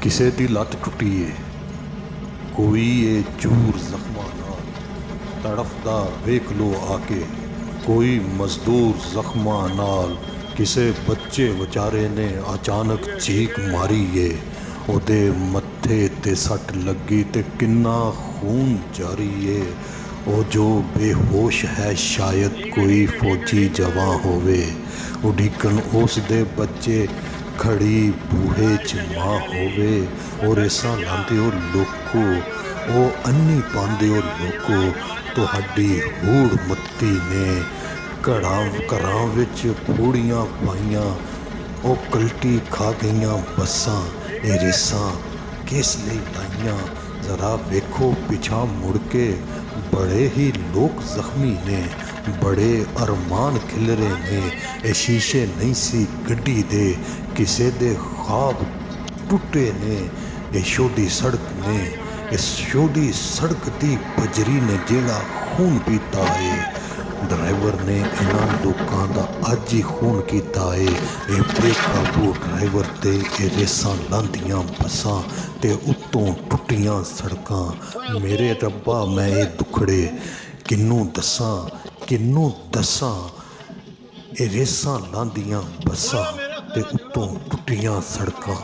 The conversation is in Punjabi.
ਕਿਸੇ ਦੀ ਲੱਤ ਟੁੱਟੀ ਏ, ਕੋਈ ਏ ਚੂਰ ਜ਼ਖਮਾਂ ਨਾਲ ਤੜਫਦਾ ਵੇਖ ਲੋ ਆ ਕੇ। ਕੋਈ ਮਜ਼ਦੂਰ ਜ਼ਖਮਾਂ ਨਾਲ, ਕਿਸੇ ਬੱਚੇ ਵਿਚਾਰੇ ਨੇ ਅਚਾਨਕ ਚੀਕ ਮਾਰੀ ਏ। ਉਹਦੇ ਮੱਥੇ ਤੇ ਸੱਟ ਲੱਗੀ ਤੇ ਕਿੰਨਾ ਖੂਨ ਜਾਰੀ ਏ। ਉਹ ਜੋ ਬੇਹੋਸ਼ ਹੈ ਸ਼ਾਇਦ ਕੋਈ ਫੌਜੀ ਜਵਾਨ ਹੋਵੇ। ਉਡੀਕਣ ਉਸ ਦੇ ਬੱਚੇ ਖੜੀ ਬੂਹੇ 'ਚ ਮਾਂ ਹੋਵੇ। ਉਹ ਰੇਸਾਂ ਲਾਂਦੇ ਉਹ ਲੋਕੋ, ਉਹ ਅੰਨੀ ਪਾਉਂਦੇ ਉਹ ਲੋਕੋ। ਤੁਹਾਡੀ ਹੂੜ ਮੱਤੀ ਨੇ ਘਰਾਂ ਵਿੱਚ ਫੂੜੀਆਂ ਪਾਈਆਂ। ਉਹ ਕਲਟੀ ਖਾ ਗਈਆਂ ਬੱਸਾਂ। ਇਹ ਰੇਸਾਂ ਕਿਸ ਲਈ ਲਾਈਆਂ? ਜ਼ਰਾ ਵੇਖੋ ਪਿਛਾਂ ਮੁੜ ਕੇ, ਬੜੇ ਹੀ ਲੋਕ ਜ਼ਖਮੀ ਨੇ, ਬੜੇ ਅਰਮਾਨ ਖਿਲਰੇ ਨੇ। ਇਹ ਸ਼ੀਸ਼ੇ ਨਹੀਂ ਸੀ ਗੱਡੀ ਦੇ, ਕਿਸੇ ਦੇ ਖ਼ਾਬ ਟੁੱਟੇ ਨੇ। ਇਹ ਸ਼ੋਦੀ ਸੜਕ ਨੇ, ਇਸ ਸ਼ੋਦੀ ਸੜਕ ਦੀ ਬਜਰੀ ਨੇ ਜਿਹੜਾ ਖੂਨ ਪੀਤਾ ਏ। ਡਰਾਈਵਰ ਨੇ ਇਹਨਾਂ ਲੋਕਾਂ ਦਾ ਅੱਜ ਹੀ ਖੂਨ ਕੀਤਾ ਏ। ਇਹ ਬੇਕਾਬੂ ਡਰਾਈਵਰ ਤੇ ਇਹ ਰੇਸਾਂ ਲਾਂਦੀਆਂ ਬੱਸਾਂ ਤੇ ਉੱਤੋਂ ਟੁੱਟੀਆਂ ਸੜਕਾਂ। ਮੇਰੇ ਰੱਬਾ ਮੈਂ ਇਹ ਦੁੱਖੜੇ ਕਿਹਨੂੰ ਦੱਸਾਂ। ਇਹ ਰੇਸਾਂ ਲਾਂਦੀਆਂ ਬੱਸਾਂ ਤੇ ਉੱਤੋਂ ਟੁੱਟੀਆਂ ਸੜਕਾਂ।